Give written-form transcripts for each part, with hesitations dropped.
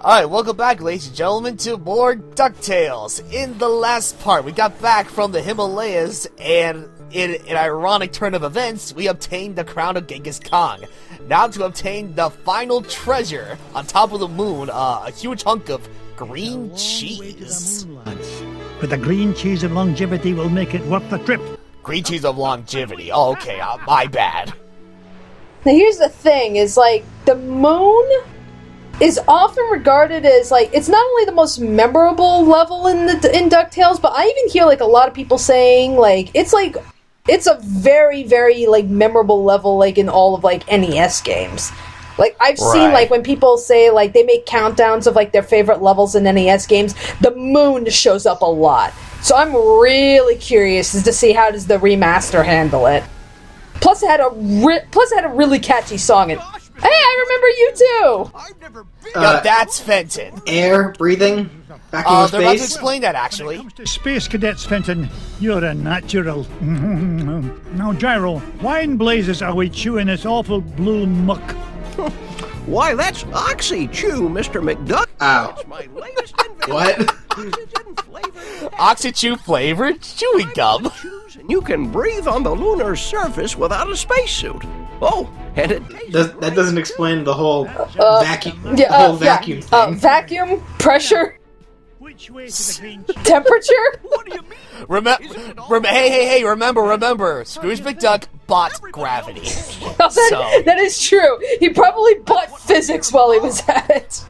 Alright, welcome back, ladies and gentlemen, to more DuckTales. In the last part, we got back from the Himalayas, and in an ironic turn of events, we obtained the crown of Genghis Khan. Now to obtain the final treasure on top of the moon, a huge hunk of green cheese. But the green cheese of longevity will make it worth the trip. Green cheese of longevity. Oh, okay, my bad. Now here's the thing, is like, the moon is often regarded as, like, it's not only the most memorable level in DuckTales, but I even hear, like, a lot of people saying, like, it's a very, very, like, memorable level, like, in all of, like, NES games. Like, I've seen, like, when people say, like, they make countdowns of, like, their favorite levels in NES games, the moon shows up a lot. So I'm really curious as to see how does the remaster handle it. Plus it had a really catchy song. And hey, I remember you too! That's Fenton. Air, breathing, vacuum of they're about to space. explain that, actually. When it comes to Space Cadets, Fenton, you're a natural. Now, Gyro, why in blazes are we chewing this awful blue muck? Why, that's Oxy Chew, Mr. McDuck. Ow. It's my latest invention. What? Oxychew flavored chewing gum. And you can breathe on the lunar surface without a spacesuit. Oh, and it That doesn't explain the whole vacuum thing. Vacuum, pressure, Which way to the green cheese? temperature? What do you mean? Hey, remember, Scrooge McDuck bought gravity. That is true. He probably bought physics while he was at it.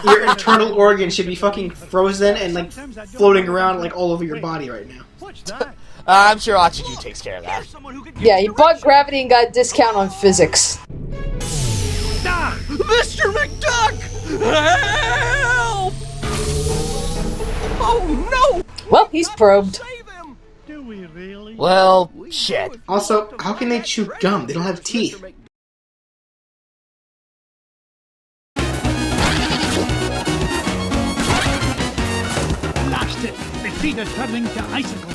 Your internal organs should be fucking frozen and like floating around like all over your body right now. What's that? I'm sure Oxychew takes care of that. Yeah, he bought gravity and got a discount on physics. Mr. McDuck! Help! Oh no! Well, he's probed. Save him! Do we really? Well, shit. Also, how can they chew gum? They don't have teeth. Blast it! My feet are turning to icicles.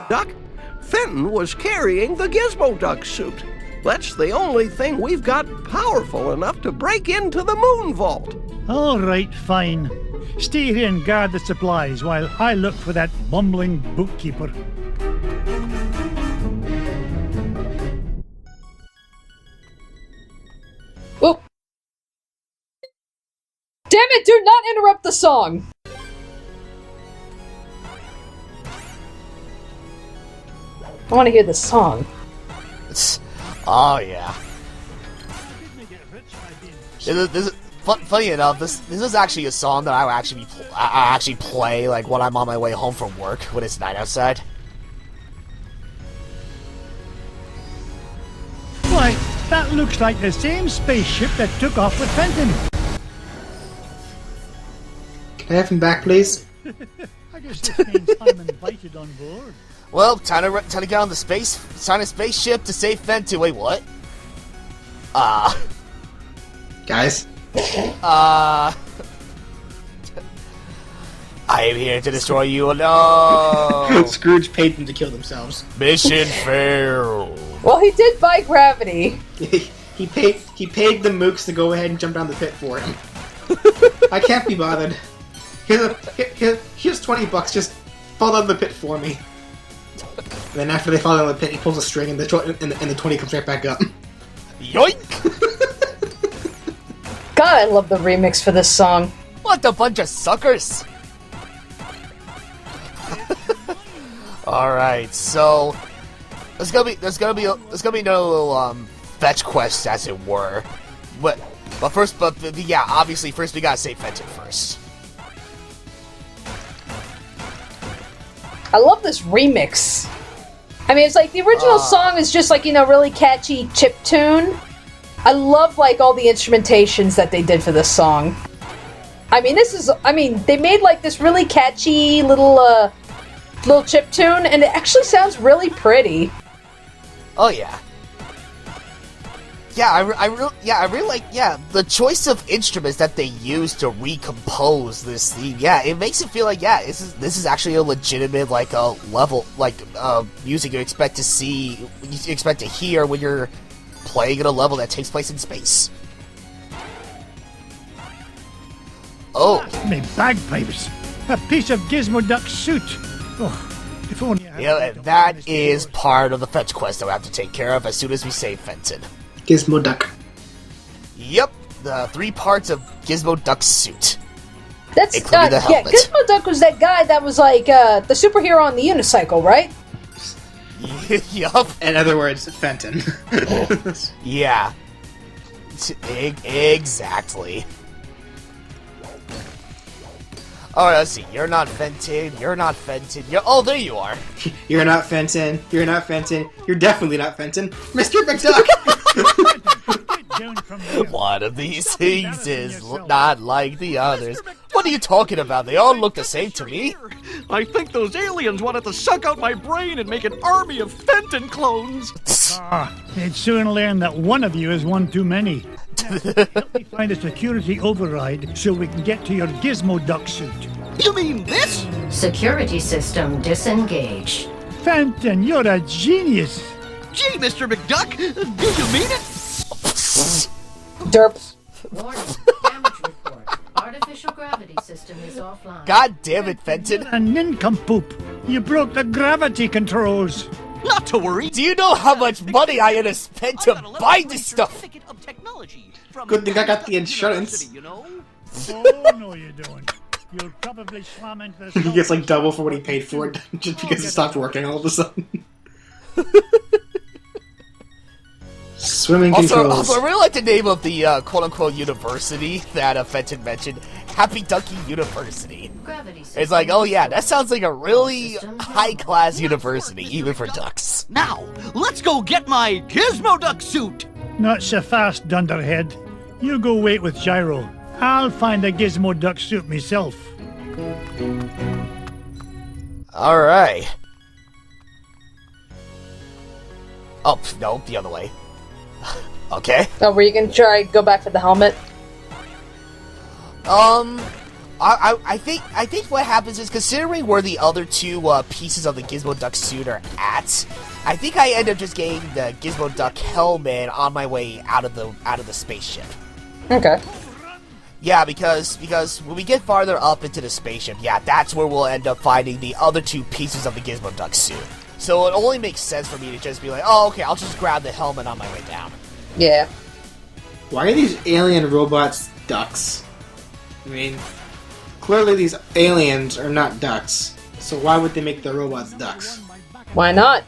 Duck, Fenton was carrying the Gizmo Duck suit. That's the only thing we've got powerful enough to break into the moon vault. All right, fine. Stay here and guard the supplies while I look for that bumbling bookkeeper. Whoop. Damn it, do not interrupt the song! I want to hear the song. Oh yeah. Funny enough, this is actually a song that I actually play like when I'm on my way home from work when it's night outside. Why, that looks like the same spaceship that took off with Fenton. Can I have him back, please? I guess this means I'm invited on board. Well, time to get on the spaceship to save Fenton. Wait, what? Guys? I am here to destroy you. No. Scrooge paid them to kill themselves. Mission failed. Well, he did buy gravity. He paid the mooks to go ahead and jump down the pit for him. I can't be bothered. Here's $20. Just fall down the pit for me. And then after they fall down the pit, he pulls a string, and the 20 comes right back up. Yoink! God, I love the remix for this song. What a bunch of suckers! All right, so there's gonna be no little fetch quests, as it were. But yeah, obviously first we gotta save Fenton first. I love this remix. I mean, it's like the original song is just like, you know, really catchy chip tune. I love like all the instrumentations that they did for this song. I mean, they made like this really catchy little chip tune, and it actually sounds really pretty. Oh yeah. I really like, the choice of instruments that they use to recompose this theme. Yeah, it makes it feel like, this is actually a legitimate, like, a level, like, music you expect to hear when you're playing at a level that takes place in space. Oh. Me bagpipes. A piece of Gizmo Duck's suit. Oh, if only I Yeah, had that is part of the fetch quest that we have to take care of as soon as we save Fenton. Gizmo Duck. Yep, the 3 parts of Gizmo Duck's suit. That's Including the helmet. Gizmo Duck was that guy that was like the superhero on the unicycle, right? Yup. In other words, Fenton. Yeah. Exactly. Alright, let's see. You're not Fenton. You're not Fenton. Oh, there you are. You're not Fenton. You're not Fenton. You're definitely not Fenton. Mr. McDuck! down from there. One of these things is not like the others. What are you talking about? They all look the same to me. I think those aliens wanted to suck out my brain and make an army of Fenton clones. They'd soon learn that one of you is one too many. Help me find a security override so we can get to your Gizmo Duck suit. You mean this? Security system disengaged. Fenton, you're a genius. Gee, Mr. McDuck, do you mean it? Derp. Warning, damage report. Artificial gravity system is offline. God damn it, Fenton. A nincompoop. You broke the gravity controls. Not to worry. Do you know how much money I had to spend to buy this stuff? Good thing I got the insurance. Oh, no, you don't. You'll probably slam into the He gets like double for what he paid for it just because it stopped working all of a sudden. Swimming controls. Also, I really like the name of the quote-unquote university that Fenton mentioned. Happy Ducky University. Gravity It's like, oh yeah, that sounds like a really high-class university, even for ducks. Now, let's go get my Gizmo Duck suit. Not so fast, Dunderhead. You go wait with Gyro. I'll find a Gizmo Duck suit myself. Alright. Oh, no, the other way. Okay. Oh, were you gonna try go back for the helmet? I think what happens is, considering where the other 2 pieces of the Gizmo Duck suit are at, I think I end up just getting the Gizmo Duck helmet on my way out of the spaceship. Okay. Yeah, because when we get farther up into the spaceship, yeah, that's where we'll end up finding the other 2 pieces of the Gizmo Duck suit. So it only makes sense for me to just be like, oh, okay, I'll just grab the helmet on my way down. Yeah. Why are these alien robots ducks? I mean, clearly these aliens are not ducks, so why would they make the robots ducks? Why not?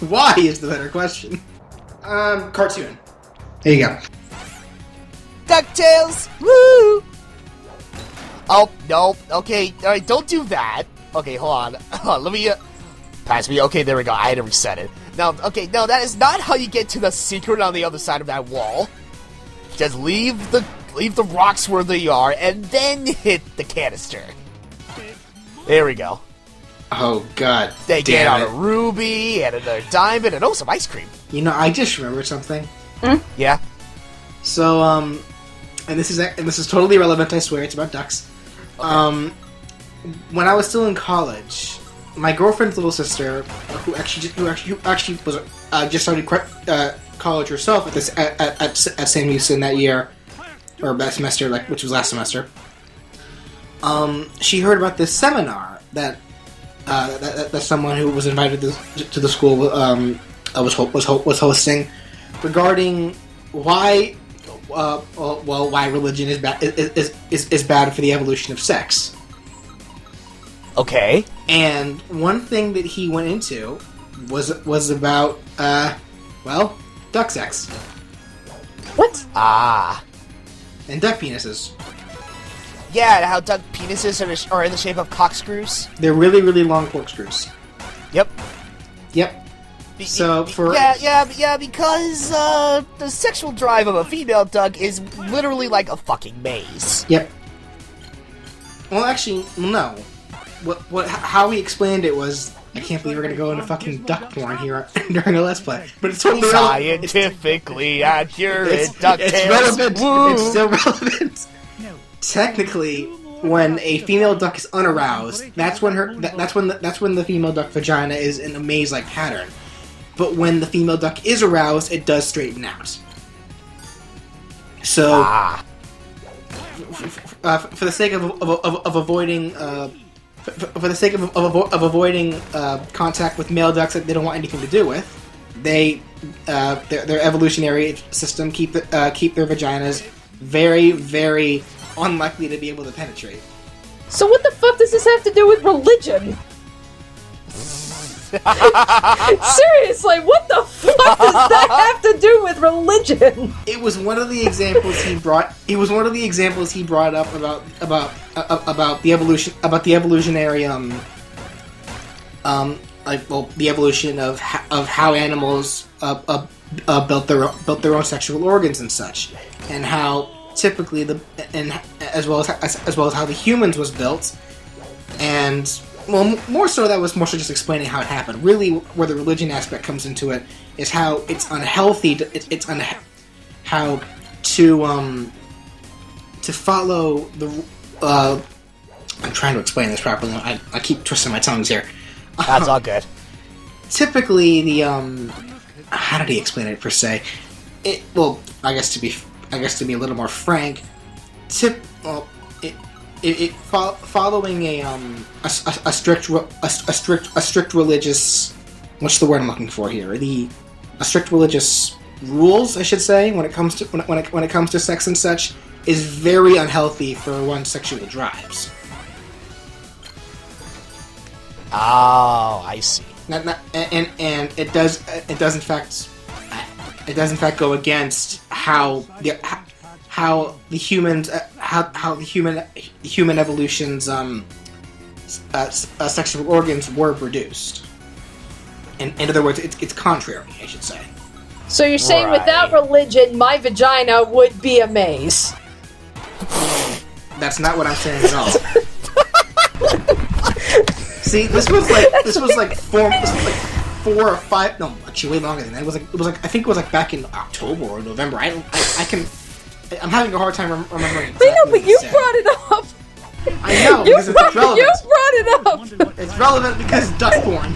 Why is the better question. Cartoon. There you go. DuckTales! Woo! Oh, no. Okay, alright, don't do that. Okay, hold on. Let me, pass me. Okay, there we go. I had to reset it. No, okay, no, that is not how you get to the secret on the other side of that wall. Just leave the rocks where they are, and then hit the canister. There we go. Oh god. They get damn out a ruby, and another diamond, and some ice cream. You know, I just remembered something. Yeah? So, and this is totally irrelevant, I swear, it's about ducks. Okay. When I was still in college, my girlfriend's little sister, who actually was just started college herself at Sam Houston that year, or that semester, which was last semester. She heard about this seminar that someone who was invited to the school was hosting regarding why religion is bad for the evolution of sex. Okay. And one thing that he went into was about duck sex. What? Ah. And duck penises. Yeah, how duck penises are in the shape of cockscrews. They're really, really long corkscrews. Yep. Yep. So for because the sexual drive of a female duck is literally like a fucking maze. Yep. Well, actually, no. How he explained it was I can't believe we're gonna go into fucking duck porn here during a Let's Play. But it's totally scientifically accurate DuckTales. It's relevant. Woo. It's still relevant. Technically, when a female duck is unaroused, that's when the female duck vagina is in a maze-like pattern. But when the female duck is aroused, it does straighten out. So, for the sake of avoiding avoiding contact with male ducks that they don't want anything to do with, their evolutionary system keep their vaginas very, very unlikely to be able to penetrate. So what the fuck does this have to do with religion? Seriously, what the fuck does that have to do with religion? It was one of the examples he brought. It was one of the examples he brought up about the evolutionary the evolution of how animals built their own sexual organs and such, and how typically as well as how the humans was built, and. Well, more so just explaining how it happened. Really, where the religion aspect comes into it is how it's unhealthy. How to follow the. I'm trying to explain this properly. I keep twisting my tongues here. That's all good. Typically, the how did he explain it per se? I guess to be a little more frank, following a strict religious, what's the word I'm looking for here? A strict religious rules, I should say, when it comes to sex and such, is very unhealthy for one's sexual drives. Oh, I see. And it does in fact go against how the human evolution's sexual organs were produced. In other words, it's contrary, I should say. So you're saying without religion, my vagina would be a maze? That's not what I'm saying at all. See, this was like 4 or 5. No, actually, way longer than that. It was like I think it was like back in October or November. I'm having a hard time remembering exactly. I know, but you brought it up. I know, because it's relevant. You brought it up. It's relevant because duck porn.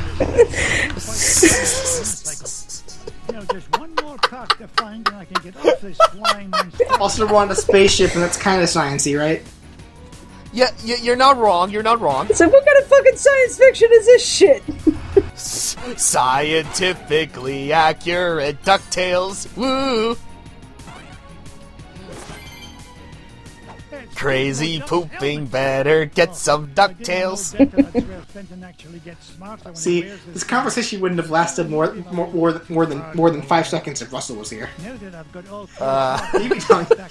Just one more cock to find and I can get off this flying monster. Also, we're on a spaceship, and that's kind of sciencey, right? Yeah, you're not wrong. You're not wrong. So what kind of fucking science fiction is this shit? Scientifically accurate DuckTales. Woo! Crazy pooping, better get some DuckTales. See, this conversation wouldn't have lasted more than 5 seconds if Russell was here.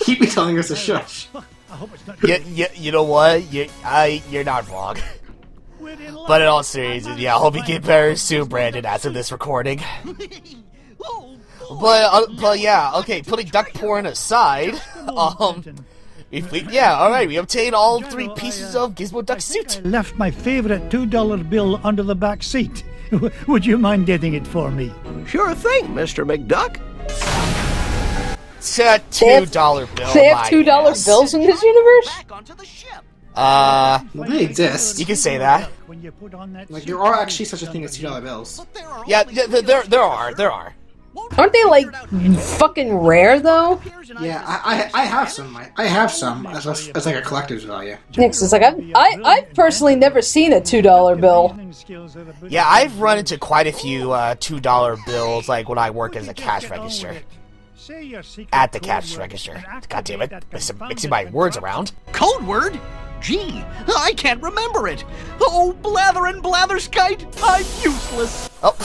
He'd be telling us to shush. You know what? You're not wrong. But in all seriousness, yeah, I hope you get better soon, Brandon, as of this recording. But yeah, okay, putting duck porn aside, we obtained all 3 pieces of Gizmo Duck suit. I left my favorite $2 bill under the back seat. Would you mind getting it for me? Sure thing, Mr. McDuck. It's a $2 bill. They have $2 bills in this universe? Well, they exist. You can say that. Like, there are actually such a thing as $2 bills. Yeah, there are. Aren't they like fucking rare though? Yeah, I have some. I have some as like a collector's value. Next, it's like I've personally never seen a $2 bill. Yeah, I've run into quite a few $2 bills, like when I work as a cash register. At the cash register. God damn it, mixing my words around. Code word? Gee, I can't remember it. Oh, blather and blatherskite, I'm useless. Oh.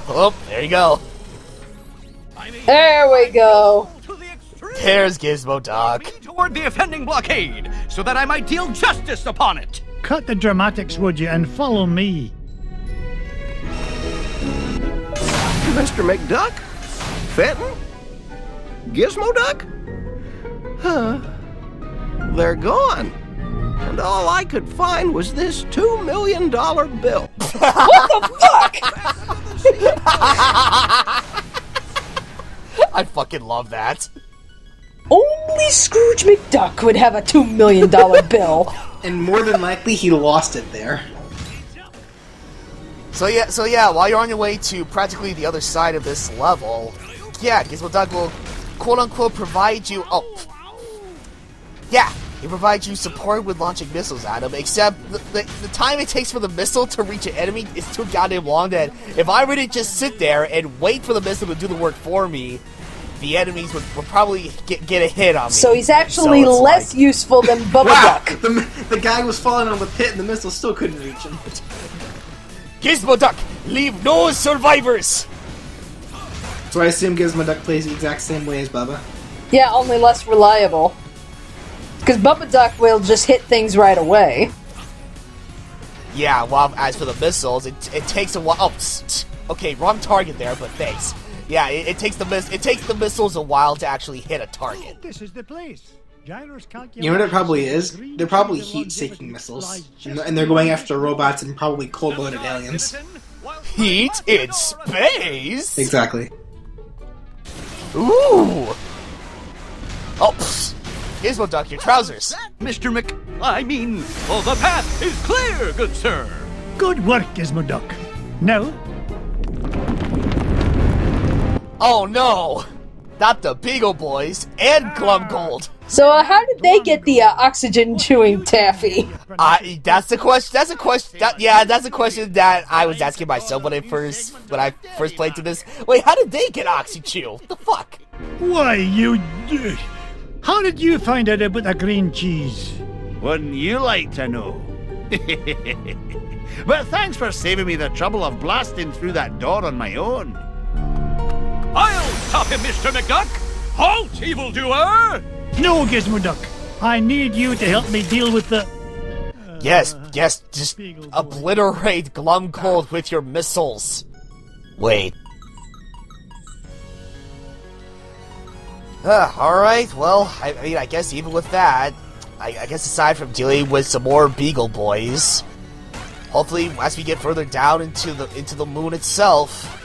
Oh, there you go. There we go. There's Gizmo Duck. Toward the offending blockade, so that I might deal justice upon it. Cut the dramatics, would you, and follow me. Mr. McDuck? Fenton? Gizmo Duck? Huh. They're gone. and all I could find was this $2 million bill. What the fuck? I fucking love that. Only Scrooge McDuck would have a $2 million bill. And more than likely, he lost it there. So yeah, while you're on your way to practically the other side of this level, yeah, Gizmo Duck will quote-unquote provide you... Oh. Yeah, he provides you support with launching missiles at him, except the time it takes for the missile to reach an enemy is too goddamn long that if I were to just sit there and wait for the missile to do the work for me, the enemies would probably get a hit on me. So he's actually less useful than Bubba Duck. The guy was falling on the pit and the missile still couldn't reach him. Gizmo Duck, leave no survivors! So I assume Gizmo Duck plays the exact same way as Bubba. Yeah, only less reliable. Because Bubba Duck will just hit things right away. Yeah, well, as for the missiles, it takes a while. Oh, okay, wrong target there, but thanks. Yeah, it takes the missiles a while to actually hit a target. This is the place. You know what it probably is? They're probably heat-seeking missiles, and they're going after robots and probably cold-blooded aliens. Heat in space? Exactly. Ooh! Oh, Gizmo Duck, your trousers. Mr. the path is clear, good sir. Good work, Gizmo Duck. Now, Oh no! Not the Beagle Boys and Glumgold. So how did they get the oxygen-chewing taffy? That's a question. That's a question that I was asking myself when I first played through this. Wait, how did they get Oxy-Chew? What the fuck? why, how did you find out about the green cheese? Wouldn't you like to know? But thanks for saving me the trouble of blasting through that door on my own. I'll stop him, Mr. McDuck! Halt, evildoer! No, Gizmo Duck. I need you to help me deal with the... Yes, just obliterate Glumgold with your missiles. Wait. Alright, well, I mean, I guess even with that, I guess aside from dealing with some more Beagle Boys, hopefully as we get further down into the moon itself,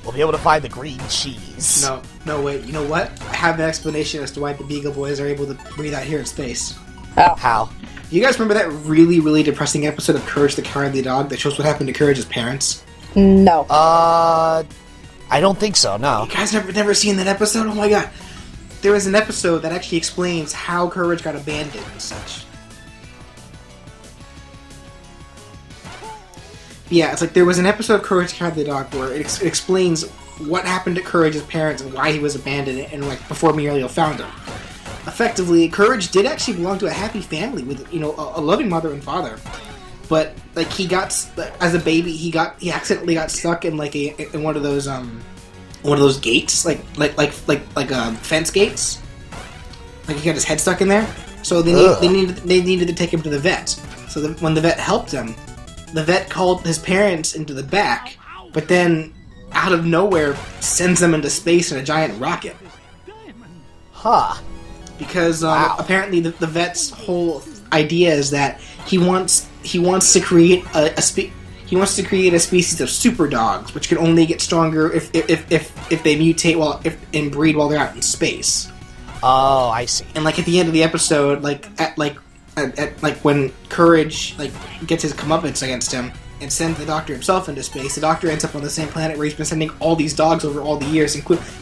we'll be able to find the green cheese. No, wait, you know what? I have an explanation as to why the Beagle Boys are able to breathe out here in space. How? You guys remember that really, really depressing episode of Courage the Cowardly Dog that shows what happened to Courage's parents? No. I don't think so, no. You guys never seen that episode? Oh my god. There was an episode that actually explains how Courage got abandoned and such. Yeah, it's like there was an episode of Courage the Cowardly Dog where it explains what happened to Courage's parents and why he was abandoned and like before Muriel found him. Effectively, Courage did actually belong to a happy family with, you know, a loving mother and father. But like he got, as a baby, he accidentally got stuck in like in one of those gates, like fence gates. Like he got his head stuck in there. So they needed to take him to the vet. So when the vet helped him, the vet called his parents into the back, but then out of nowhere sends them into space in a giant rocket. Huh. Because apparently the vet's whole idea is that he wants to create a species of super dogs, which can only get stronger if they mutate and breed while they're out in space. Oh, I see. And like at the end of the episode, like when Courage gets his comeuppance against him and sends the Doctor himself into space, the Doctor ends up on the same planet where he's been sending all these dogs over all the years.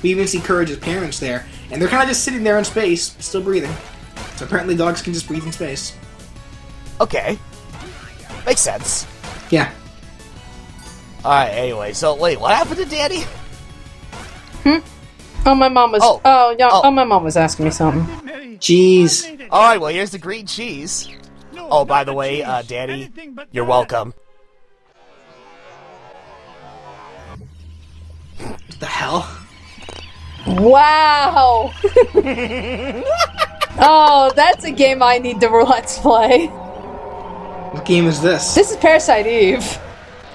We even see Courage's parents there, and they're kind of just sitting there in space, still breathing. So apparently dogs can just breathe in space. Okay. Makes sense. Yeah. Alright, anyway, so wait, what happened to Daddy? Oh, my mom was... my mom was asking me something. Jeez. Alright, well, here's the green cheese. Oh, by the way, Daddy, you're welcome. What the hell? Wow! Oh, that's a game I need to let's play. What game is this? This is Parasite Eve.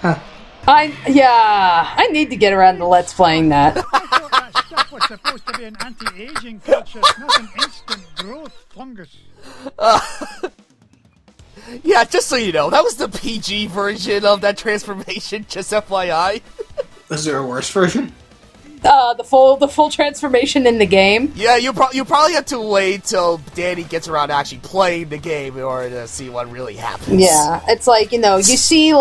Huh. I need to get around to let's playing that. I thought that stuff was supposed to be an anti-aging culture, not an instant growth fungus. Yeah, just so you know, that was the PG version of that transformation, just FYI. Is there a worse version? The full transformation in the game. Yeah, you probably have to wait till Danny gets around to actually playing the game in order to see what really happens. Yeah, it's like, you see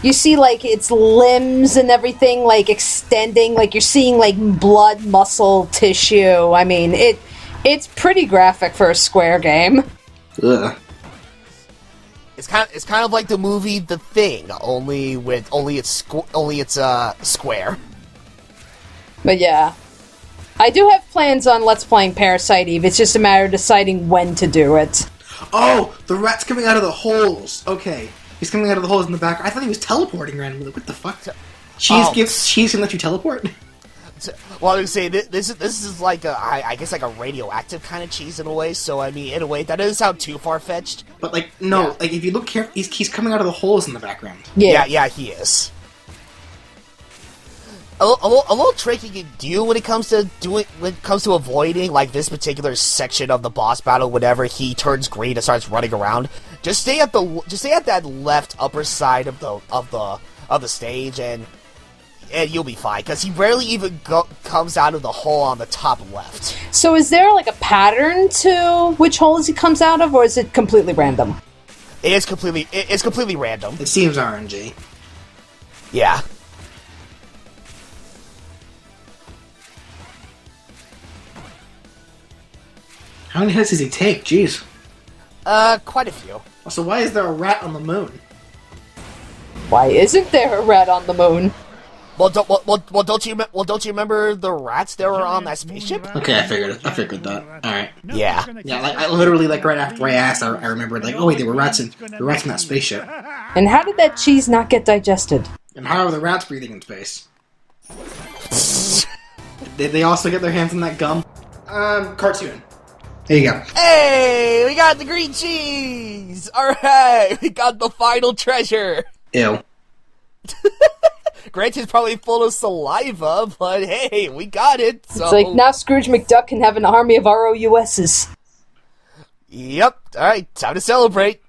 its limbs and everything like extending, like you're seeing like blood, muscle, tissue. I mean, it's pretty graphic for a Square game. Ugh. It's kind of like the movie The Thing, only it's Square. But yeah. I do have plans on Let's Playing Parasite Eve. It's just a matter of deciding when to do it. Oh, the rat's coming out of the holes. Okay. He's coming out of the holes in the back. I thought he was teleporting randomly. What the fuck? Cheese can let you teleport? Well, I was say this is like I guess like a radioactive kind of cheese in a way. So I mean, in a way, that doesn't sound too far fetched. But like, no, Yeah. like if you look carefully, he's coming out of the holes in the background. Yeah, he is. A little trick you can do when it comes to avoiding like this particular section of the boss battle. Whenever he turns green and starts running around, just stay at that left upper side of the stage, and you'll be fine. Because he rarely even comes out of the hole on the top left. So is there like a pattern to which holes he comes out of, or is it completely random? It's completely random. It seems RNG. Yeah. How many hits does he take? Jeez. Quite a few. Also, why is there a rat on the moon? Why isn't there a rat on the moon? Well, don't you remember the rats that were on that spaceship? Okay, I figured that. Alright. Yeah. Yeah, like, I literally, like, right after I asked, I remembered, like, oh wait, there were rats in that spaceship. And how did that cheese not get digested? And how are the rats breathing in space? Did they also get their hands on that gum? Cartoon. There you go. Hey, we got the green cheese! Alright, we got the final treasure! Ew. Granted, it's probably full of saliva, but hey, we got it, so... It's like, now Scrooge McDuck can have an army of ROUSs. Yep, alright, time to celebrate.